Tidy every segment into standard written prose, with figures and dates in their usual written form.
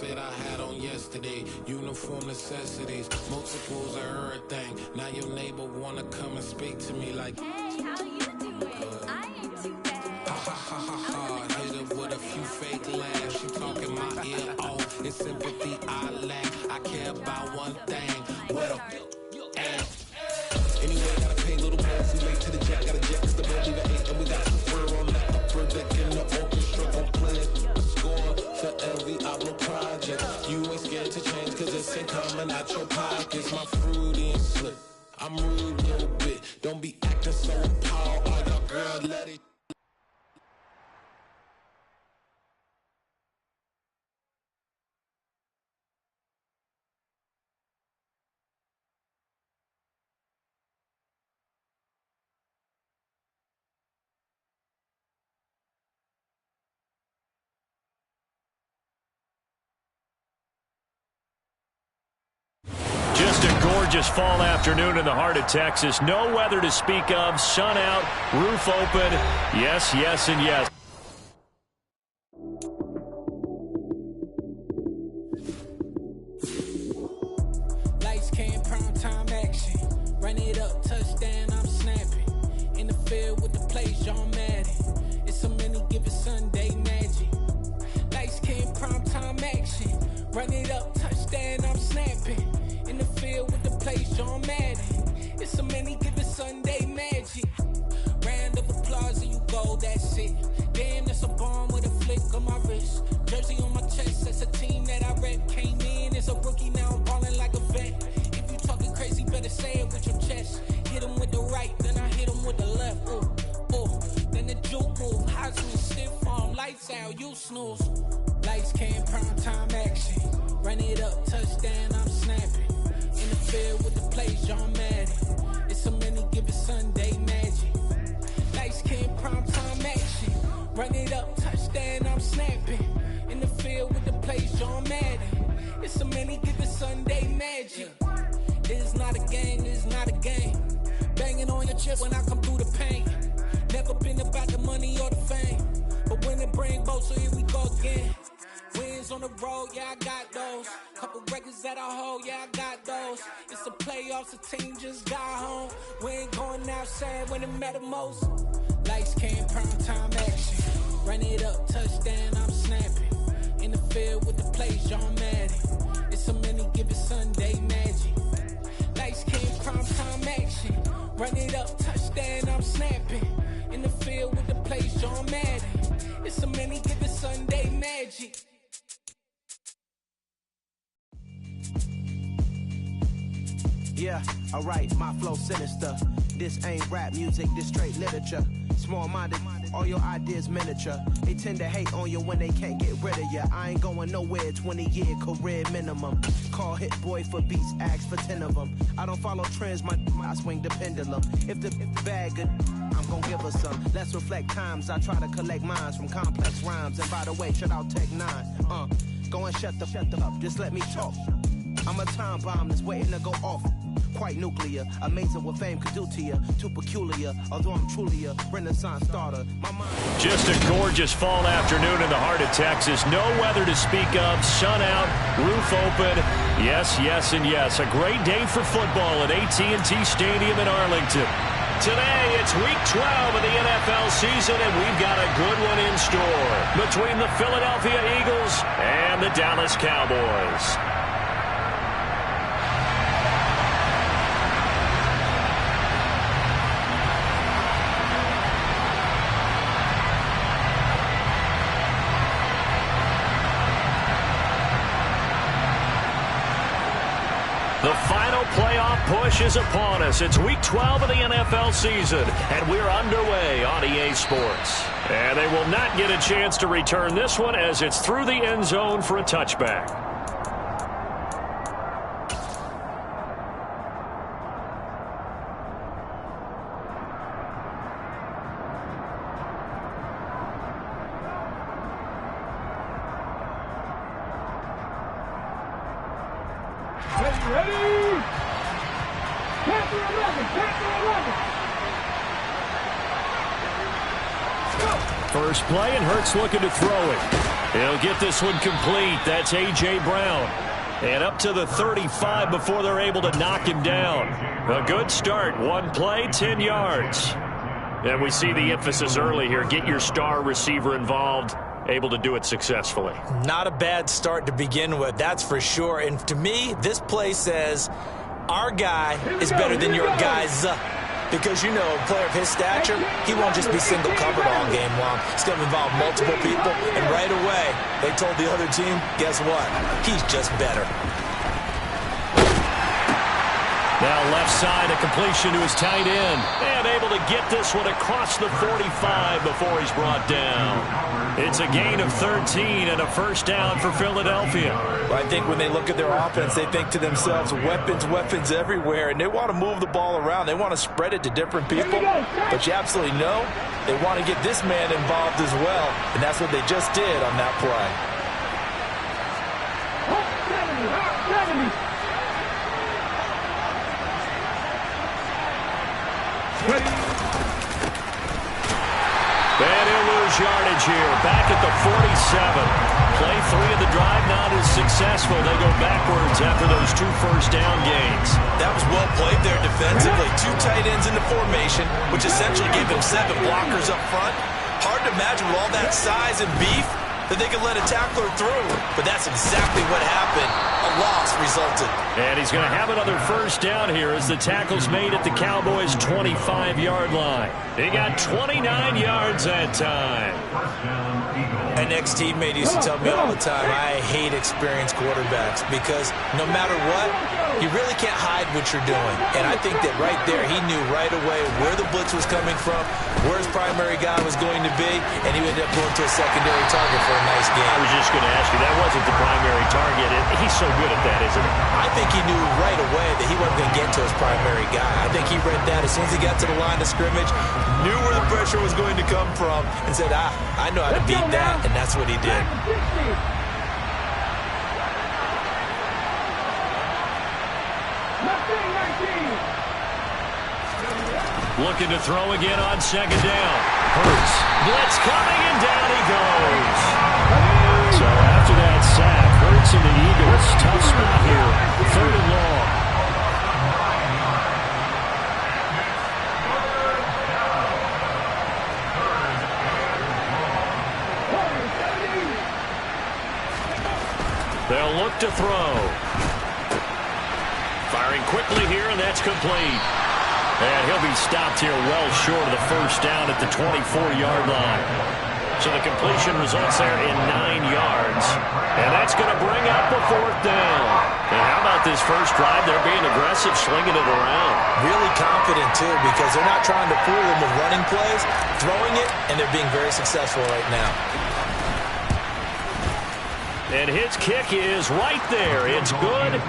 outfit I had on yesterday. Uniform necessities, multiples of everything. Now your neighbor wanna come and speak to me like, hey, how you doing? I ain't too bad. Ha ha ha ha ha. Hit her with a few fake laughs. She talking my ear off. It's sympathy I lack. I care about one thing. What up? Anyway, gotta pay a little more. We late to the jack, gotta jet, cause the boat leave at 8. And we got some fur on the upper deck in the orchestra. Gon' play a score for every Pablo project. You ain't scared to change, cause it's ain't coming out your pockets. My fruity and slip. I'm rude a little bit. Don't be acting so appalled. All y'all girls let it. Just a gorgeous fall afternoon in the heart of Texas. No weather to speak of. Sun out, roof open. Yes, yes, and yes. Lights came, prime time action. Run it up, touchdown, I'm snapping. In the field with the plays, John Madden. It's so many, give it Sunday magic. Lights came, prime time action. Run it up, touchdown, I'm snapping. In the field with the plays, John Madden. It's so many, give it Sunday magic. Round of applause and you go, that's it. Damn, that's a bomb with a flick on my wrist. Jersey on my chest, that's a team that I rep. Came in as a rookie, now I'm ballin' like a vet. If you talking crazy, better say it with your chest. Hit him with the right, then I hit him with the left. Ooh, ooh, then the juke move. High school, stiff arm, lights out, you snooze. Lights came, prime time action. Run it up, touchdown, I'm snapping. In the field with the plays, John Madden. It's so many, give it Sunday magic. Lights came, prime time action. Run it up, touchdown, I'm snapping. In the field with the plays, John Madden. It's so many, give it Sunday magic. It's not a game, it's not a game. Banging on your chest when I come through the paint. Never been about the money or the fame. But when it bring both, so here we go again. Wins on the road, yeah, I got those. Couple records that I hold, yeah, I got those. It's the playoffs, the team just got home. We ain't going outside when it matter most. Lights came, prime time action. Run it up, touchdown, I'm snapping. In the field with the plays, John Madden. It's so many, give it Sunday magic. Lights came, prime time action. Run it up, touchdown, I'm snapping. In the field with the plays, John Madden. It's so many, give it Sunday magic. Yeah, alright, my flow sinister. This ain't rap music, this straight literature. Small-minded, all your ideas miniature. They tend to hate on you when they can't get rid of you. I ain't going nowhere, 20-year career minimum. Call Hit Boy for beats, ask for 10 of them. I don't follow trends, I swing the pendulum. If the bag good, I'm gon' give her some. Let's reflect times, I try to collect minds from complex rhymes. And by the way, shout out Tech 9. Go and shut the up, just let me talk. I'm a time bomb that's waiting to go off. Quite nuclear, amazing what fame could do to you. Too peculiar, although I'm truly a Renaissance starter. My mind. Just a gorgeous fall afternoon in the heart of Texas. No weather to speak of. Sun out, roof open. Yes, yes, and yes. A great day for football at AT&T Stadium in Arlington. Today, it's week 12 of the NFL season, and we've got a good one in store between the Philadelphia Eagles and the Dallas Cowboys. The final playoff push is upon us. It's week 12 of the NFL season, and we're underway on EA Sports. And they will not get a chance to return this one as it's through the end zone for a touchback. Ready? Panther 11, Panther 11. First play, and Hurts looking to throw it. He'll get this one complete. That's A.J. Brown. And up to the 35 before they're able to knock him down. A good start. One play, 10 yards. And we see the emphasis early here. Get your star receiver involved. Able to do it successfully. Not a bad start to begin with, that's for sure. And to me, this play says our guy is better than your guys. Because, you know, a player of his stature, he won't just be single covered all game long. It's going to involve multiple people. And right away, they told the other team, guess what? He's just better. Now left side, a completion to his tight end. And able to get this one across the 45 before he's brought down. It's a gain of 13 and a first down for Philadelphia. I think when they look at their offense, they think to themselves, weapons everywhere, and they want to move the ball around. They want to spread it to different people. But you absolutely know they want to get this man involved as well, and that's what they just did on that play. And he'll lose yardage here. Back at the 47. Play 3 of the drive not as successful. They go backwards after those 2 first down gains. That was well played there defensively. 2 tight ends in the formation, which essentially gave them 7 blockers up front. Hard to imagine with all that size and beef that they could let a tackler through. But that's exactly what happened. A loss resulted. And he's going to have another first down here as the tackle's made at the Cowboys' 25-yard line. They got 29 yards that time. An ex-teammate used to tell me all the time, I hate experienced quarterbacks because no matter what, you really can't hide what you're doing. And I think that right there, he knew right away where the blitz was coming from, where his primary guy was going to be, and he ended up going to a secondary target for a nice game. I was just going to ask you, that wasn't the primary target. He's so good at that, isn't he? I think he knew right away that he wasn't going to get to his primary guy. I think he read that as soon as he got to the line of scrimmage, knew where the pressure was going to come from, and said, I know how to beat that, and that's what he did. Looking to throw again on second down. Hurts. Blitz coming, and down he goes. So after that sack, Hurts and the Eagles, tough spot here. 3rd and long. They'll look to throw. Firing quickly here, and that's complete. And he'll be stopped here well short of the first down at the 24-yard line. So the completion results there in 9 yards. And that's going to bring up a 4th down. And how about this first drive? They're being aggressive, slinging it around. Really confident, too, because they're not trying to fool them with running plays, throwing it, and they're being very successful right now. And his kick is right there. It's good.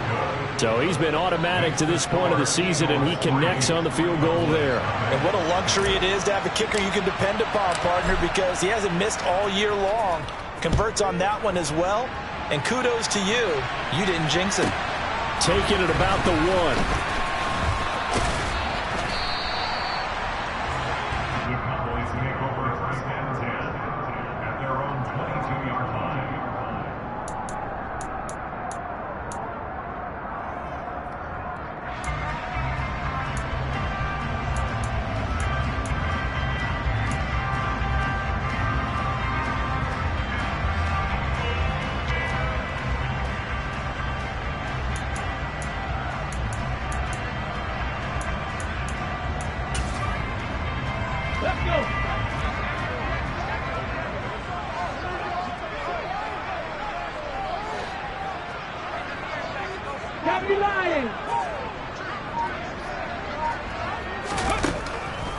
So he's been automatic to this point of the season, and he connects on the field goal there. And what a luxury it is to have a kicker you can depend upon, partner, because he hasn't missed all year long. Converts on that one as well. And kudos to you. You didn't jinx it. Taking it about the 1.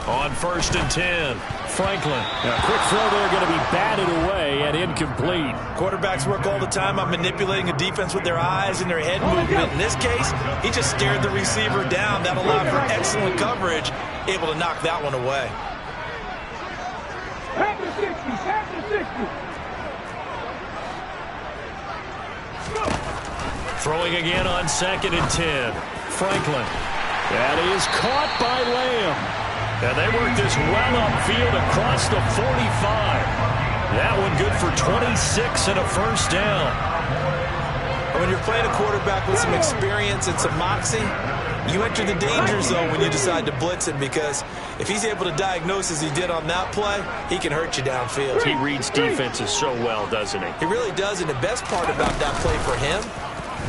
On 1st and 10, Franklin. A quick throw there, going to be batted away and incomplete. Quarterbacks work all the time on manipulating a defense with their eyes and their head movement. In this case, he just stared the receiver down. That allowed for excellent coverage, able to knock that one away. Back to 60, back to 60. Throwing again on 2nd and 10. Franklin. That is caught by Lamb. And they work this well upfield across the 45. That one good for 26 and a first down. When you're playing a quarterback with some experience and some moxie, you enter the danger zone when you decide to blitz him, because if he's able to diagnose as he did on that play, he can hurt you downfield. He reads defenses so well, doesn't he? He really does, and the best part about that play for him,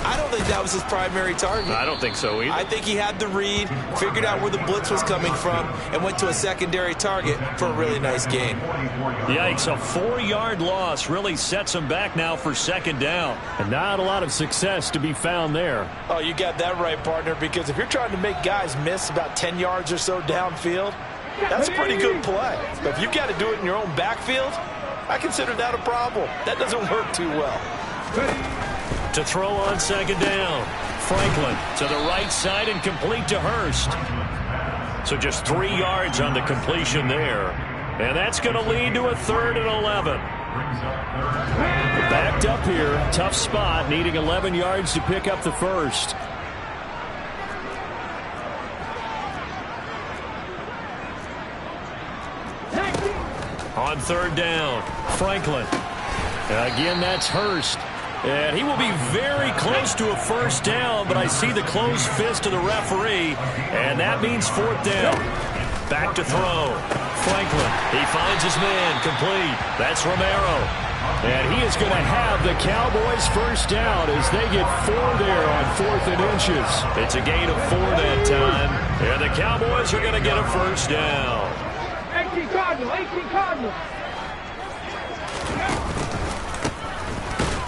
I don't think that was his primary target. I don't think so either. I think he had the read, figured out where the blitz was coming from, and went to a secondary target for a really nice gain. Yikes, a 4-yard loss really sets him back now for second down. And not a lot of success to be found there. Oh, you got that right, partner, because if you're trying to make guys miss about 10 yards or so downfield, that's a pretty good play. But if you've got to do it in your own backfield, I consider that a problem. That doesn't work too well. To throw on second down. Franklin to the right side and complete to Hurst. So just 3 yards on the completion there. And that's going to lead to a 3rd and 11. Backed up here. Tough spot. Needing 11 yards to pick up the first. On 3rd down. Franklin. Again, that's Hurst. And he will be very close to a first down, but I see the closed fist of the referee, and that means 4th down. Back to throw. Franklin, he finds his man, complete. That's Romero. And he is going to have the Cowboys first down as they get 4 there on 4th and inches. It's a gain of 4 that time, and the Cowboys are going to get a first down. 18 Cardinal, 18 Cardinal.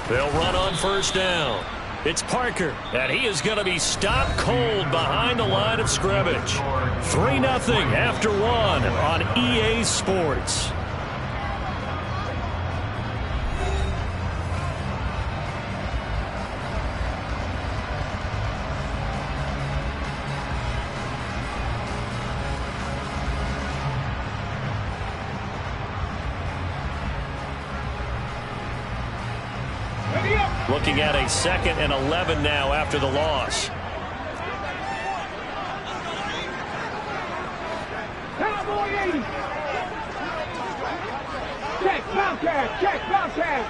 They'll run on first down. It's Parker, and he is going to be stopped cold behind the line of scrimmage. 3-0 after 1 on EA Sports. Looking at a 2nd and 11 now after the loss. Cowboy 80. Check, Bobcat, check, Bobcat.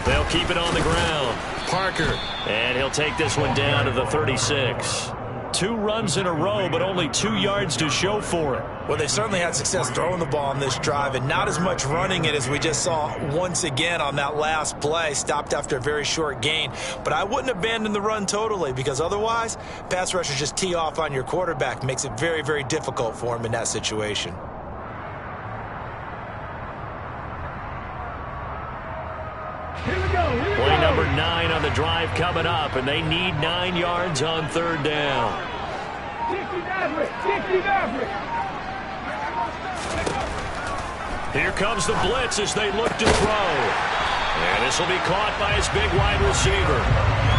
They'll keep it on the ground. Parker, and he'll take this one down to the 36. 2 runs in a row, but only 2 yards to show for it. Well, they certainly had success throwing the ball on this drive, and not as much running it as we just saw once again on that last play. Stopped after a very short gain. But I wouldn't abandon the run totally, because otherwise, pass rushers just tee off on your quarterback. Makes it very, very difficult for him in that situation. Play number 9 on the drive coming up, and they need 9 yards on 3rd down. Here comes the blitz as they look to throw. And this will be caught by his big wide receiver.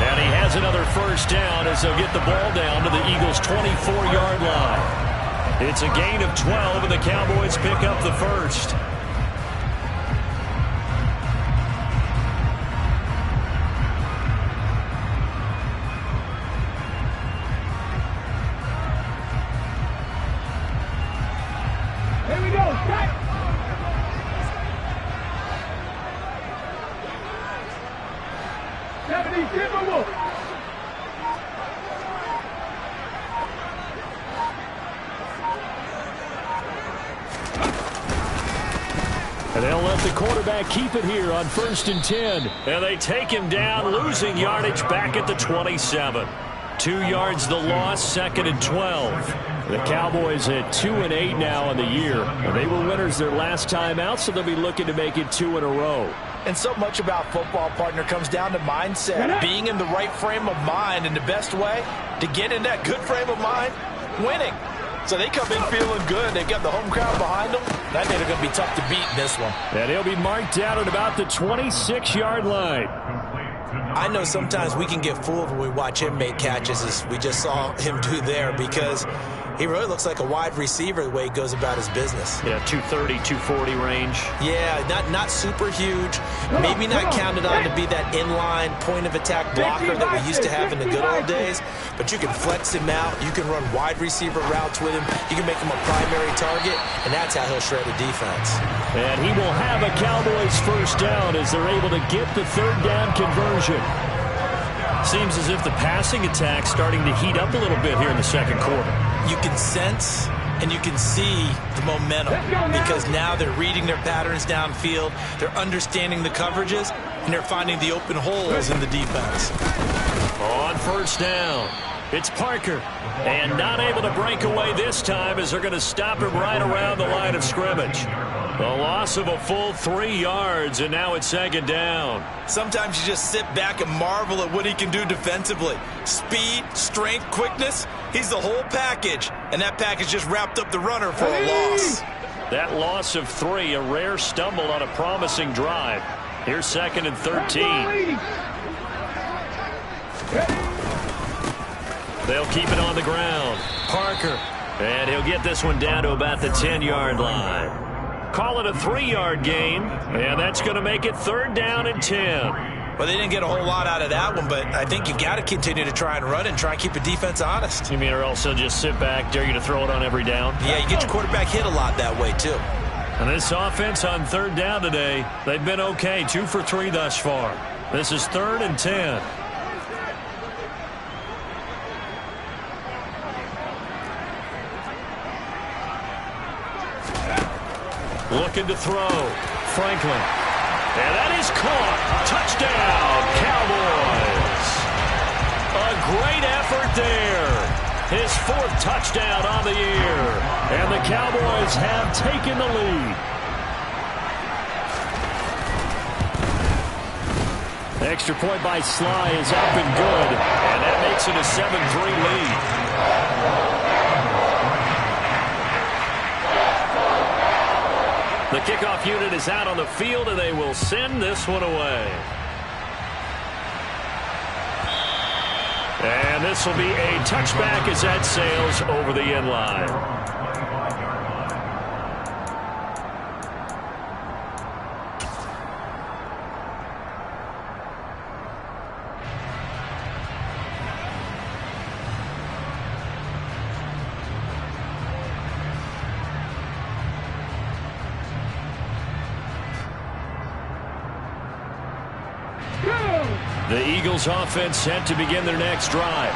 And he has another first down as they'll get the ball down to the Eagles' 24-yard line. It's a gain of 12, and the Cowboys pick up the first. And they'll let the quarterback keep it here on 1st and 10. And they take him down, losing yardage back at the 27. 2 yards the loss, 2nd and 12. The Cowboys at 2-8 now on the year. And they were winners their last time out, so they'll be looking to make it 2 in a row. And so much about football, partner, comes down to mindset. Being in the right frame of mind, and the best way to get in that good frame of mind, winning. So they come in feeling good. They've got the home crowd behind them. That means they're going to be tough to beat in this one. And he'll be marked down at about the 26-yard line. I know sometimes we can get fooled when we watch him make catches, as we just saw him do there, because He really looks like a wide receiver the way he goes about his business. Yeah, 230, 240 range. Yeah, not super huge. Maybe not counted on to be that inline point-of-attack blocker that we used to have in the good old days. But you can flex him out. You can run wide receiver routes with him. You can make him a primary target, and that's how he'll shred a defense. And he will have a Cowboys first down as they're able to get the third down conversion. Seems as if the passing attack's starting to heat up a little bit here in the second quarter. You can sense and you can see the momentum because now they're reading their patterns downfield, they're understanding the coverages, and they're finding the open holes in the defense. On first down, it's Parker. And not able to break away this time as they're going to stop him right around the line of scrimmage. The loss of a full 3 yards, and now it's second down. Sometimes you just sit back and marvel at what he can do defensively. Speed, strength, quickness, he's the whole package. And that package just wrapped up the runner for a loss. That loss of 3, a rare stumble on a promising drive. Here's second and 13. They'll keep it on the ground. Parker. And he'll get this one down to about the 10-yard line. Call it a 3-yard gain, and that's going to make it third down and 10. Well, they didn't get a whole lot out of that one, but I think you got to continue to try and run and try and keep the defense honest. You mean or else they'll just sit back, dare you to throw it on every down? Yeah, you get your quarterback hit a lot that way, too. And this offense on third down today, they've been okay, 2 for 3 thus far. This is third and 10. Looking to throw. Franklin. And that is caught. Touchdown, Cowboys. A great effort there. His 4th touchdown on the year. And the Cowboys have taken the lead. Extra point by Sly is up and good. And that makes it a 7-3 lead. The kickoff unit is out on the field, and they will send this one away. And this will be a touchback as that sails over the end line. The Eagles offense set to begin their next drive.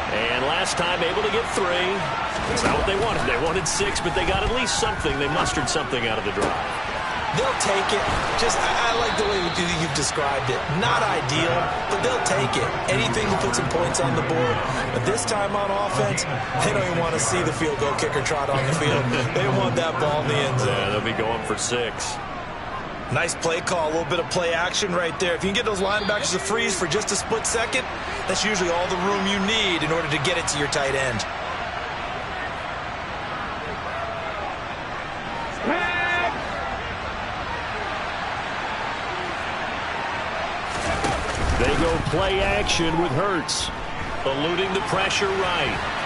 And last time able to get 3. That's not what they wanted. They wanted 6, but they got at least something. They mustered something out of the drive. They'll take it. I like the way you've described it. Not ideal, but they'll take it. Anything to put some points on the board. But this time on offense, they don't even want to see the field goal kicker trot on the field. They want that ball in the end zone. Yeah, they'll be going for 6. Nice play call, a little bit of play action right there. If you can get those linebackers to freeze for just a split second, that's usually all the room you need in order to get it to your tight end. They go play action with Hurts, eluding the pressure right.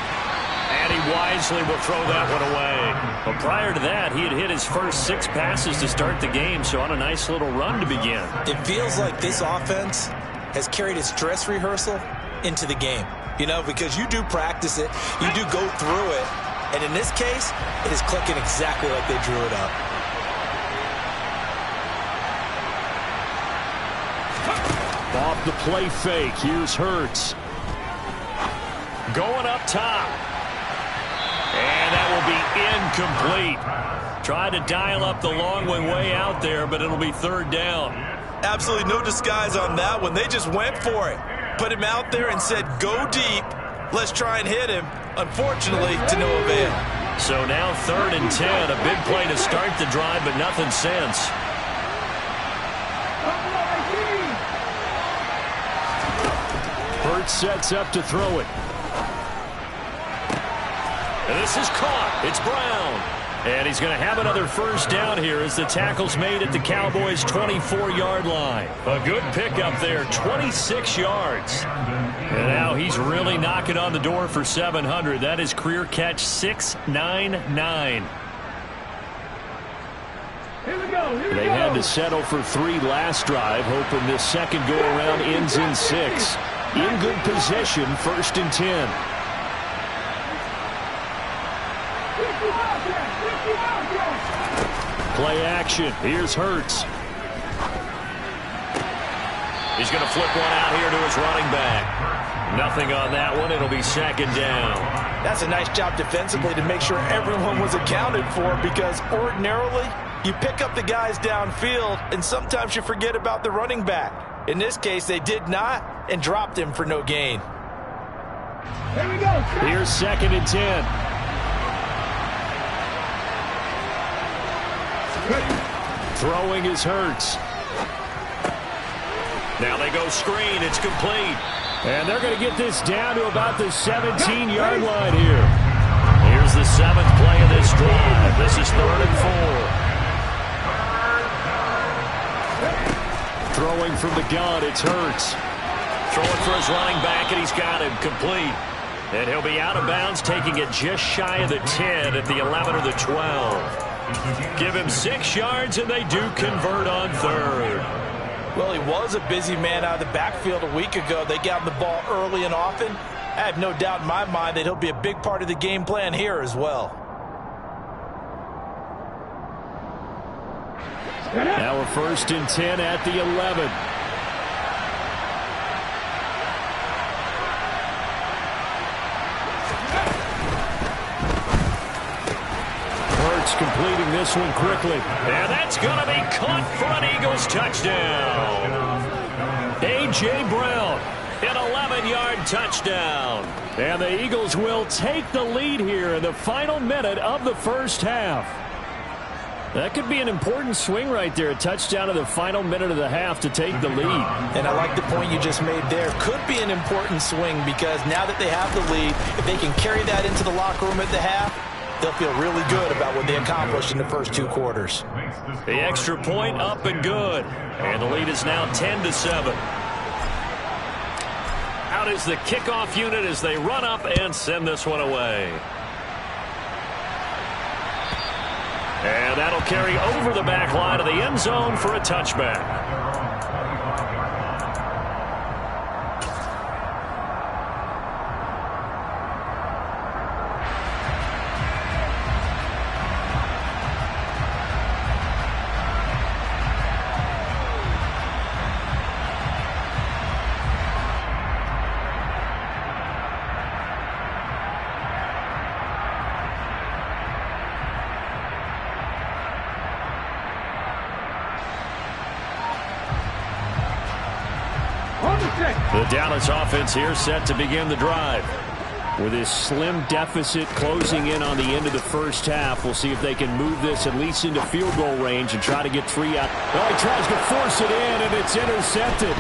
And he wisely will throw that one away. But prior to that, he had hit his first 6 passes to start the game, so on a nice little run to begin. It feels like this offense has carried its dress rehearsal into the game. You know, because you do practice it, you do go through it, and in this case, it is clicking exactly like they drew it up. Off the play fake, here's Hurts. Going up top. And that will be incomplete. Tried to dial up the long way out there, but it'll be third down. Absolutely no disguise on that one. They just went for it. Put him out there and said, go deep. Let's try and hit him. Unfortunately, to no avail. So now third and 10. A big play to start the drive, but nothing since. Hurts sets up to throw it. And this is caught. It's Brown. And he's going to have another first down here as the tackle's made at the Cowboys' 24-yard line. A good pickup there, 26 yards. And now he's really knocking on the door for 700. That is career catch 699. They had to settle for 3 last drive, hoping this second go-around ends in 6. In good position, 1st and 10. Play action. Here's Hurts. He's going to flip one out here to his running back. Nothing on that one. It'll be 2nd down. That's a nice job defensively to make sure everyone was accounted for, because ordinarily you pick up the guys downfield and sometimes you forget about the running back. In this case, they did not and dropped him for no gain. Here we go. Here's 2nd and 10. Throwing is Hurts. Now they go screen. It's complete. And they're going to get this down to about the 17-yard line here. Here's the 7th play of this drive. This is 3rd and 4. Throwing from the gun, it's Hurts. Throwing for his running back, and he's got him complete. And he'll be out of bounds, taking it just shy of the 10 at the 11 or the 12. Give him 6 yards, and they do convert on 3rd. Well, he was a busy man out of the backfield a week ago. They got him the ball early and often. I have no doubt in my mind that he'll be a big part of the game plan here as well. Now a 1st and 10 at the 11. Completing this one quickly. And that's going to be caught for an Eagles touchdown. A.J. Brown, an 11-yard touchdown. And the Eagles will take the lead here in the final minute of the first half. That could be an important swing right there. A touchdown in the final minute of the half to take the lead. And I like the point you just made there. Could be an important swing, because now that they have the lead, if they can carry that into the locker room at the half, they'll feel really good about what they accomplished in the first 2 quarters. The extra point up and good. And the lead is now 10-7. Out is the kickoff unit as they run up and send this one away. And that'll carry over the back line of the end zone for a touchback. The Dallas offense here set to begin the drive. With this slim deficit closing in on the end of the first half, we'll see if they can move this at least into field goal range and try to get 3 out. Oh, he tries to force it in, and it's intercepted.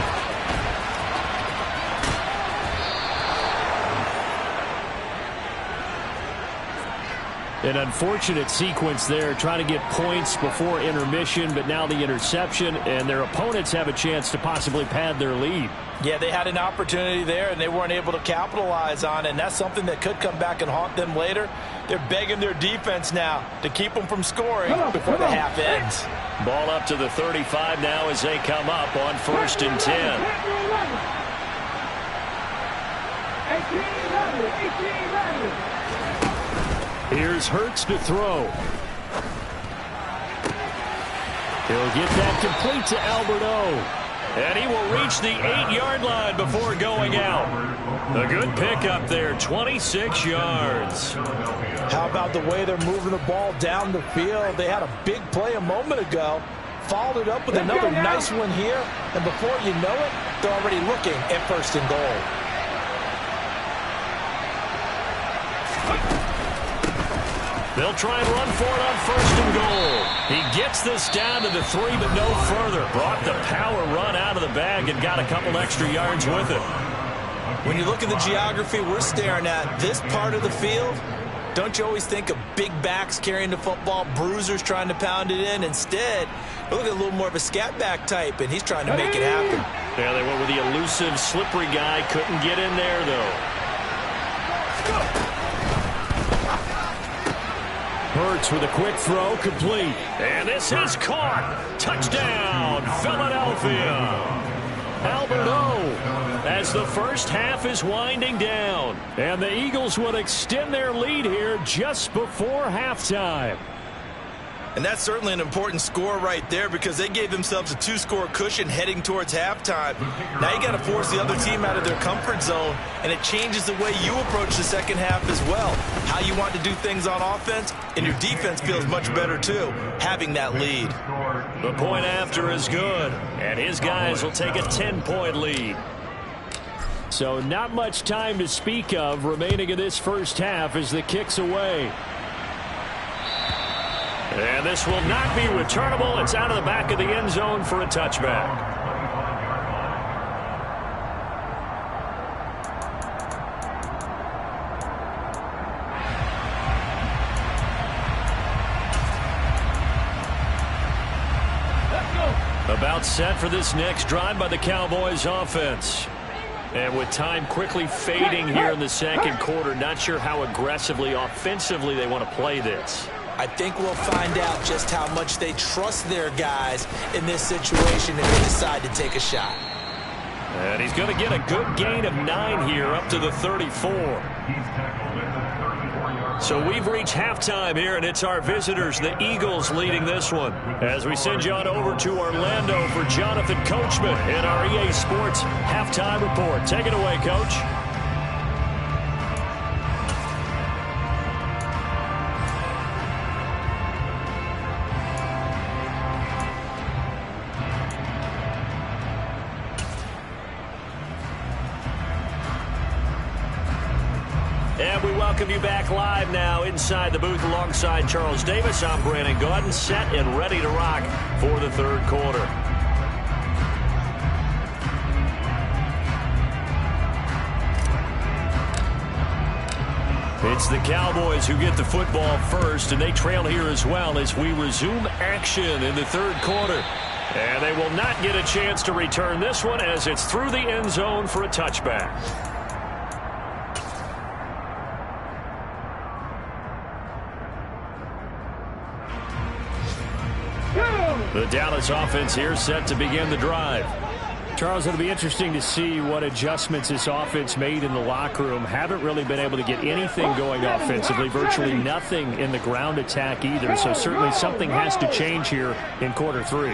An unfortunate sequence there, trying to get points before intermission, but now the interception, and their opponents have a chance to possibly pad their lead. Yeah, they had an opportunity there, and they weren't able to capitalize on it, and that's something that could come back and haunt them later. They're begging their defense now to keep them from scoring before the half ends. Ball up to the 35 now as they come up on 1st and 10. 18-11. Here's Hurts to throw. He'll get that complete to Alberto. And he will reach the 8-yard line before going out. A good pickup there, 26 yards. How about the way they're moving the ball down the field? They had a big play a moment ago. Followed it up with another nice one here. And before you know it, they're already looking at 1st and goal. They'll try and run for it on 1st and goal. He gets this down to the 3, but no further. Brought the power run out of the bag and got a couple extra yards with it. When you look at the geography we're staring at, this part of the field Don't you always think of big backs carrying the football, bruisers trying to pound it in? Instead, look at a little more of a scat back type, and he's trying to make it happen. Yeah, they went with the elusive, slippery guy. Couldn't get in there, though. Hurts with a quick throw, complete. And this is caught. Touchdown, Philadelphia. Albert O, as the first half is winding down. And the Eagles would extend their lead here just before halftime. And that's certainly an important score right there because they gave themselves a 2-score cushion heading towards halftime. Now you got to force the other team out of their comfort zone, and it changes the way you approach the second half as well. How you want to do things on offense, and your defense feels much better too, having that lead. The point after is good, and his guys will take a 10-point lead. So not much time to speak of remaining in this first half as the kick's away. And this will not be returnable. It's out of the back of the end zone for a touchback. About set for this next drive by the Cowboys offense. And with time quickly fading here in the second quarter, not sure how aggressively, offensively they want to play this. I think we'll find out just how much they trust their guys in this situation if they decide to take a shot. And he's going to get a good gain of 9 here up to the 34. So we've reached halftime here, and it's our visitors, the Eagles, leading this one. As we send you on over to Orlando for Jonathan Coachman in our EA Sports Halftime Report. Take it away, Coach. And we welcome you back live now inside the booth alongside Charles Davis. I'm Brandon Gaudin, set and ready to rock for the third quarter. It's the Cowboys who get the football first, and they trail here as well as we resume action in the third quarter. And they will not get a chance to return this one as it's through the end zone for a touchback. The Dallas offense here set to begin the drive. Charles, it'll be interesting to see what adjustments this offense made in the locker room. Haven't really been able to get anything going offensively, virtually nothing in the ground attack either. So certainly something has to change here in quarter 3.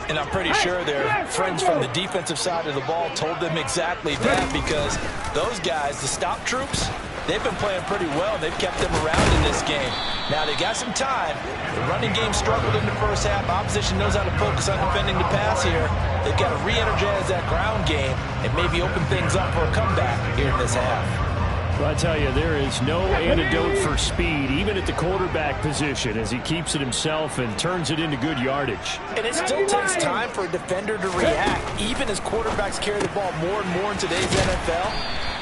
And I'm pretty sure their friends from the defensive side of the ball told them exactly that because those guys, the stop troops, they've been playing pretty well. They've kept them around in this game. Now, they got some time. The running game struggled in the first half. Opposition knows how to focus on defending the pass here. They've got to re-energize that ground game and maybe open things up for a comeback here in this half. Well, I tell you, there is no antidote for speed, even at the quarterback position, as he keeps it himself and turns it into good yardage. And it still takes time for a defender to react, even as quarterbacks carry the ball more and more in today's NFL.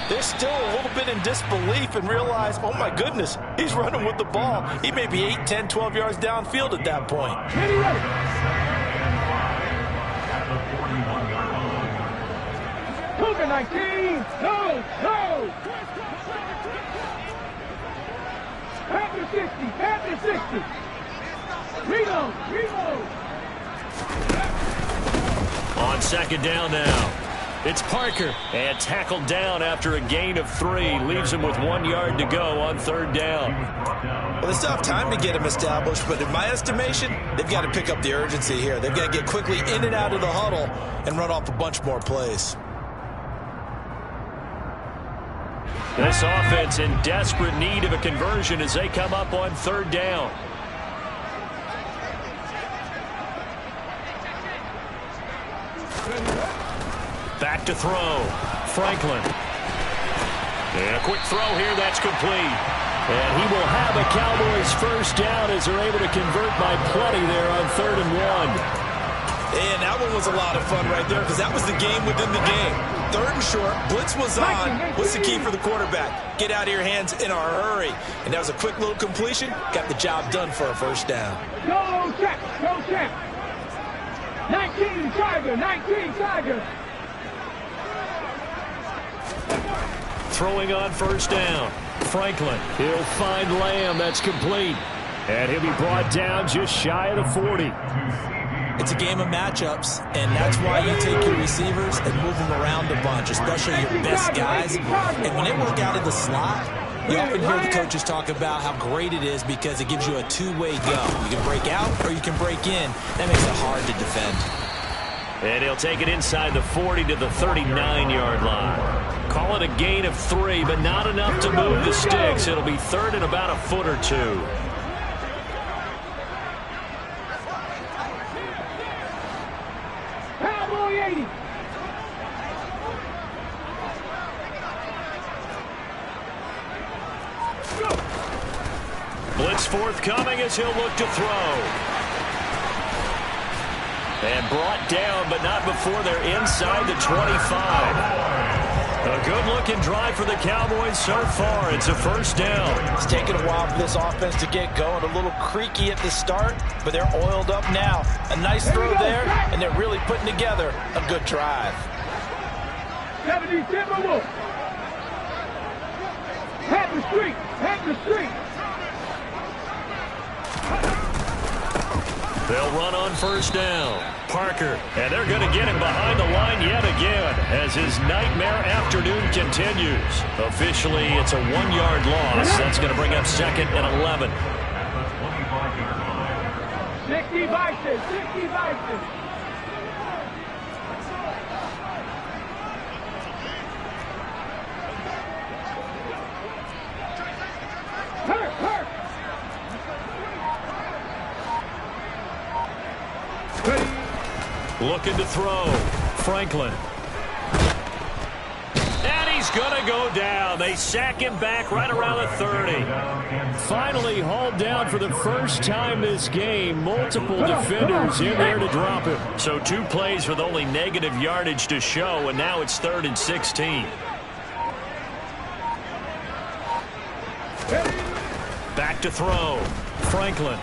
They're still a little bit in disbelief and realize, oh my goodness, he's running with the ball. He may be 8, 10, 12 yards downfield at that point. Cougar 19, no, no. Panther 60, Panther 60. Reload, reload. On second down now. It's Parker, and tackled down after a gain of 3. Leaves him with 1 yard to go on third down. Well, they still have time to get him established, but in my estimation, they've got to pick up the urgency here. They've got to get quickly in and out of the huddle and run off a bunch more plays. This offense in desperate need of a conversion as they come up on third down. Back to throw. Franklin. And a quick throw here. That's complete. And he will have a Cowboys first down as they're able to convert by plenty there on 3rd and 1. And that one was a lot of fun right there because that was the game within the game. 3rd and short, blitz was on. What's the key for the quarterback? Get out of your hands in a hurry. And that was a quick little completion. Got the job done for a first down. Go check, go check. 19 Tiger, 19 Tiger. Throwing on first down. Franklin, he'll find Lamb. That's complete. And he'll be brought down just shy of the 40. It's a game of matchups, and that's why you take your receivers and move them around a bunch, especially your best guys. And when they work out in the slot, you often hear the coaches talk about how great it is because it gives you a two-way go. You can break out or you can break in. That makes it hard to defend. And he'll take it inside the 40 to the 39-yard line. Call it a gain of 3, but not enough to move the sticks. It'll be 3rd and about a foot or 2. Blitz forthcoming as he'll look to throw. And brought down, but not before they're inside the 25. A good-looking drive for the Cowboys so far. It's a first down. It's taken a while for this offense to get going. A little creaky at the start, but they're oiled up now. A nice throw there, and they're really putting together a good drive. 70 Timberwolves. Hat the street. Hat the street. They'll run on first down. Parker, and they're going to get him behind the line yet again as his nightmare afternoon continues. Officially, it's a 1-yard loss. That's going to bring up 2nd and 11. 60 Bison, 60 Bison. Hurt. Looking to throw. Franklin. And he's going to go down. They sack him back right around the 30. Finally hauled down for the first time this game. Multiple defenders in there to drop him. So 2 plays with only negative yardage to show, and now it's 3rd and 16. Back to throw. Franklin.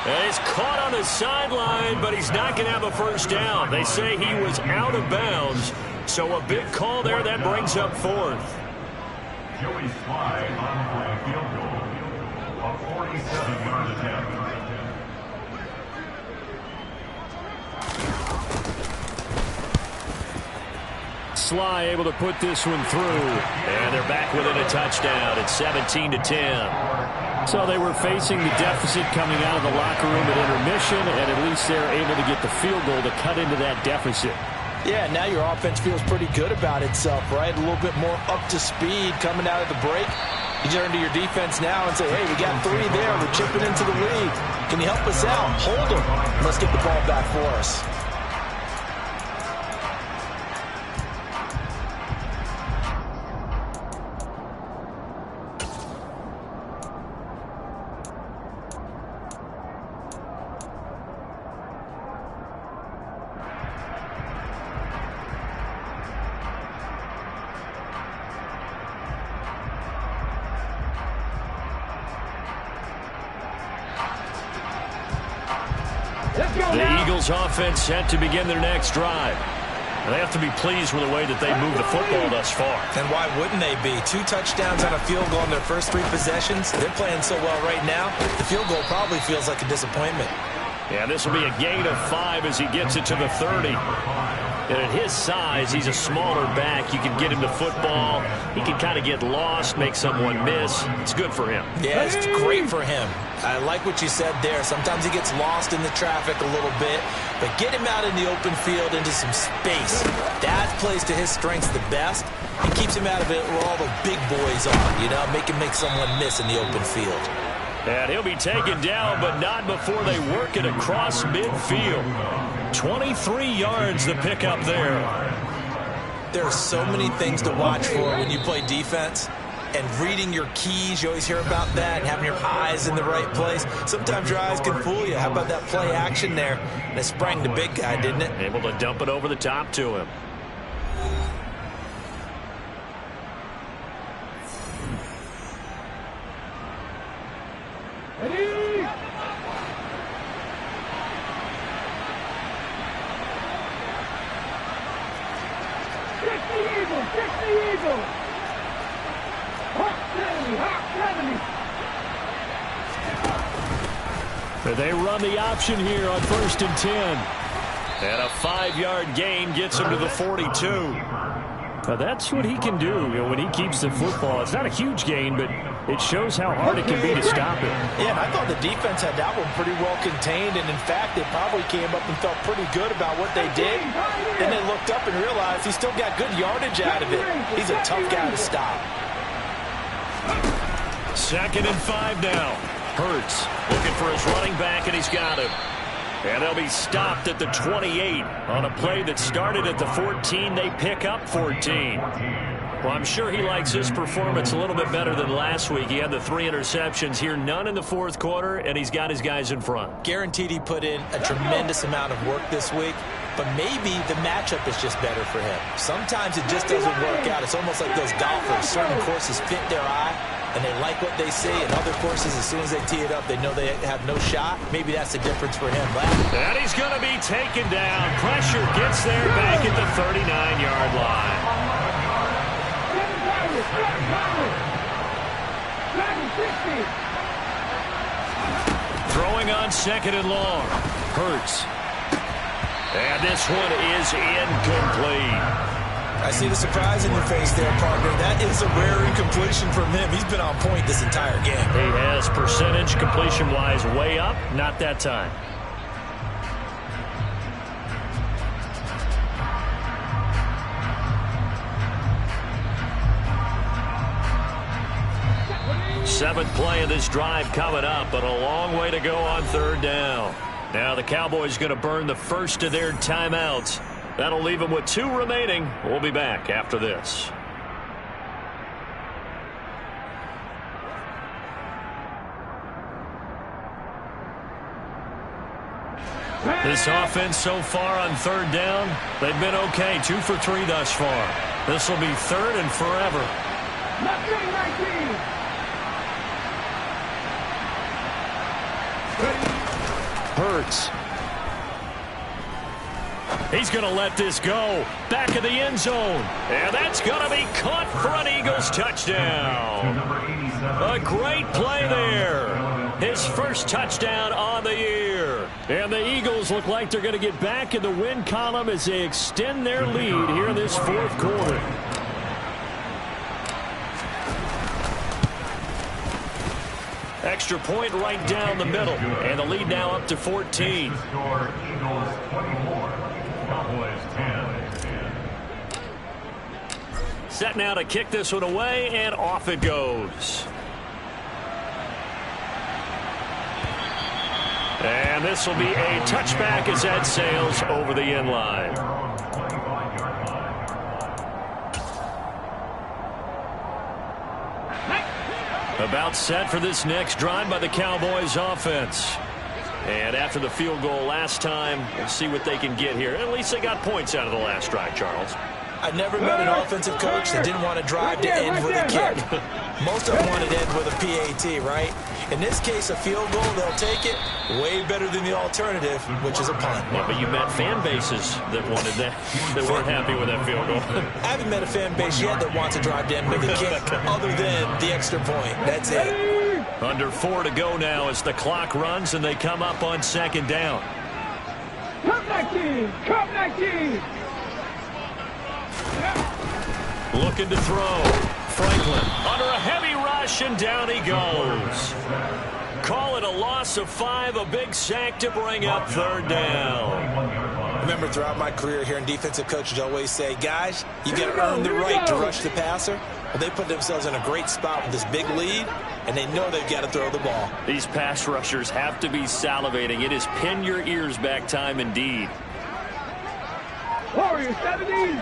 And he's caught on the sideline, but he's not going to have a first down. They say he was out of bounds. So a big call there that brings up 4th. Joey Slye on for a field goal. A 47-yard attempt. Slye able to put this one through. And they're back within a touchdown. It's 17-10. So they were facing the deficit coming out of the locker room at intermission, and at least they're able to get the field goal to cut into that deficit. Yeah, now your offense feels pretty good about itself, right? A little bit more up to speed coming out of the break. You turn to your defense now and say, hey, we got 3 there. We're chipping into the lead. Can you help us out? Hold them. Let's get the ball back for us. The Eagles offense set to begin their next drive. They have to be pleased with the way that they moved the football thus far. And why wouldn't they be? 2 touchdowns on a field goal in their first 3 possessions. They're playing so well right now, the field goal probably feels like a disappointment. Yeah, this will be a gain of 5 as he gets it to the 30. And at his size, he's a smaller back. You can get him to football. He can kind of get lost, make someone miss. It's good for him. Yeah, it's great for him. I like what you said there. Sometimes he gets lost in the traffic a little bit, but get him out in the open field into some space. That plays to his strengths the best and keeps him out of it where all the big boys are, you know, make him make someone miss in the open field. And he'll be taken down, but not before they work it across midfield. 23 yards the pickup there. There are so many things to watch for when you play defense. and reading your keys. You always hear about that, and having your eyes in the right place. Sometimes your eyes can fool you. How about that play action there? And it sprang the big guy, didn't it? Able to dump it over the top to him. Ready? Fix the Eagles! Fix the Eagles! Hawk 70! Hawk 70! They run the option here on 1st and 10. And a 5-yard gain gets him to the 42. Now that's what he can do, when he keeps the football. It's not a huge gain, but it shows how hard it can be to stop it. Yeah, and I thought the defense had that one pretty well contained, and in fact, they probably came up and felt pretty good about what they did. Then they looked up and realized he still got good yardage out of it. He's a tough guy to stop. 2nd and 5 now. Hurts looking for his running back, and he's got him. And they'll be stopped at the 28 on a play that started at the 14. They pick up 14. Well, I'm sure he likes his performance a little bit better than last week. He had the 3 interceptions here, none in the 4th quarter, and he's got his guys in front. Guaranteed he put in a tremendous amount of work this week, but maybe the matchup is just better for him. Sometimes it just doesn't work out. It's almost like those golfers. Certain courses fit their eye, and they like what they see. And other courses, as soon as they tee it up, they know they have no shot. Maybe that's the difference for him. And he's going to be taken down. Pressure gets there back at the 39-yard line. Throwing on 2nd and long. Hurts. And this one is incomplete. I see the surprise in your face there, partner. That is a rare incompletion from him. He's been on point this entire game. He has percentage completion-wise way up. Not that time. Seventh play of this drive coming up, but a long way to go on 3rd down. Now the Cowboys going to burn the first of their timeouts. That'll leave them with 2 remaining. We'll be back after this. This offense so far on 3rd down, they've been okay. 2 for 3 thus far. This will be 3rd and forever. 19. Hurts. He's going to let this go. Back of the end zone. And that's going to be caught for an Eagles touchdown. A great play there. His first touchdown on the year. And the Eagles look like they're going to get back in the win column as they extend their lead here in this 4th quarter. Extra point right down the middle. And the lead now up to 14. Score Eagles 24, Cowboys 10. Set now to kick this one away, and off it goes. And this will be a touchback as that sails over the end line. About set for this next drive by the Cowboys offense. And after the field goal last time, we'll see what they can get here. At least they got points out of the last drive, Charles. I've never met an offensive coach that didn't want to drive to end with a kick. Most of them wanted to end with a PAT, right? In this case, a field goal, they'll take it. Way better than the alternative, which is a punt. Yeah, but you met fan bases that wanted that, that weren't happy with that field goal. I haven't met a fan base yet that wants to drive to end with a kick other than the extra point. That's it. Under 4 to go now as the clock runs and they come up on 2nd down. Come 19! Come 19! Looking to throw. Franklin under a heavy rush, and down he goes. Call it a loss of 5, a big sack to bring up 3rd down. Remember, throughout my career here in defensive coaches always say, guys, you got to earn the right to rush the passer. Well, they put themselves in a great spot with this big lead, and they know they've got to throw the ball. These pass rushers have to be salivating. It is pin your ears back time indeed. Warriors 70.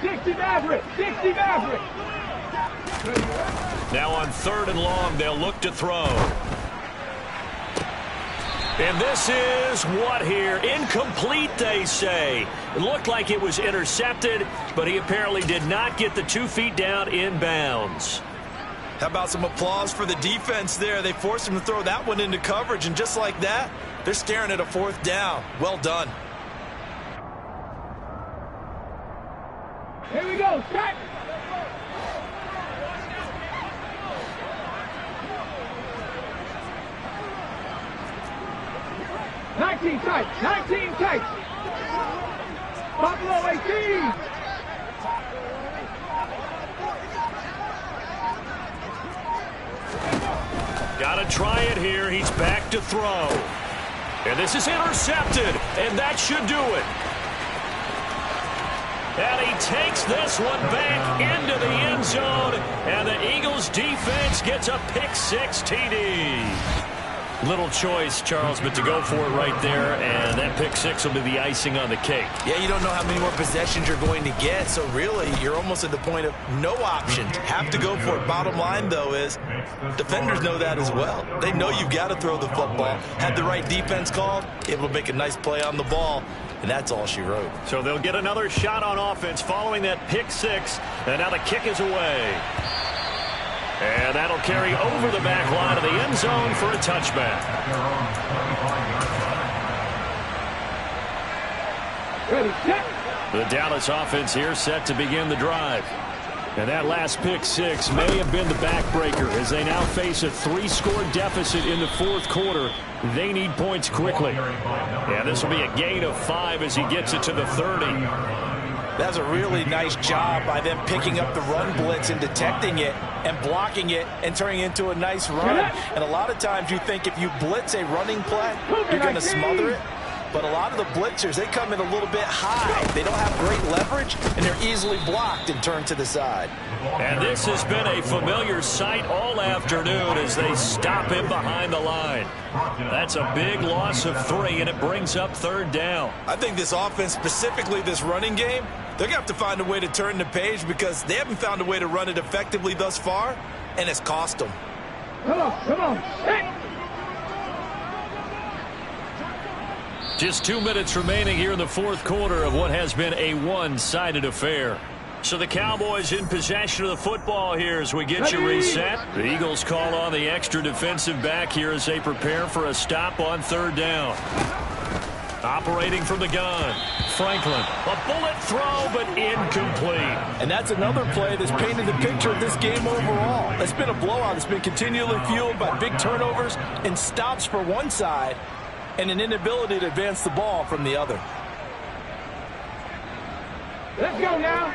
6 60 Maverick. 60 Maverick. Now on 3rd and long, they'll look to throw. And this is what here? Incomplete, they say. It looked like it was intercepted, but he apparently did not get the 2 feet down in bounds. How about some applause for the defense there? They forced him to throw that one into coverage, and just like that, they're staring at a 4th down. Well done. Here we go. Set. Nineteen tight. 19 tight. Buffalo 18. Got to try it here. He's back to throw. And this is intercepted, and that should do it. And he takes this one back into the end zone, and the Eagles defense gets a pick-6 TD. Little choice, Charles, but to go for it right there, and that pick-6 will be the icing on the cake. Yeah, you don't know how many more possessions you're going to get, so really you're almost at the point of no options. Have to go for it. Bottom line, though, is defenders know that as well. They know you've got to throw the football. Had the right defense called, able to make a nice play on the ball, and that's all she wrote. So they'll get another shot on offense following that pick-6, and now the kick is away. And that'll carry over the back line of the end zone for a touchback. Ready, set. The Dallas offense here set to begin the drive. And that last pick-6 may have been the backbreaker as they now face a 3-score deficit in the 4th quarter. They need points quickly. And this will be a gain of 5 as he gets it to the 30. That's a really nice job by them picking up the run blitz and detecting it and blocking it and turning it into a nice run. And a lot of times you think if you blitz a running play, you're going to smother it. But a lot of the blitzers, they come in a little bit high. They don't have great leverage, and they're easily blocked and turned to the side. And this has been a familiar sight all afternoon as they stop him behind the line. That's a big loss of 3, and it brings up 3rd down. I think this offense, specifically this running game, they're going to have to find a way to turn the page because they haven't found a way to run it effectively thus far, and it's cost them. Come on, come on. Hey. Just 2 minutes remaining here in the 4th quarter of what has been a one-sided affair. So the Cowboys in possession of the football here as we get you reset. The Eagles call on the extra defensive back here as they prepare for a stop on 3rd down. Operating from the gun, Franklin. A bullet throw, but incomplete. And that's another play that's painted the picture of this game overall. It's been a blowout. It's been continually fueled by big turnovers and stops for one side and an inability to advance the ball from the other. Let's go now.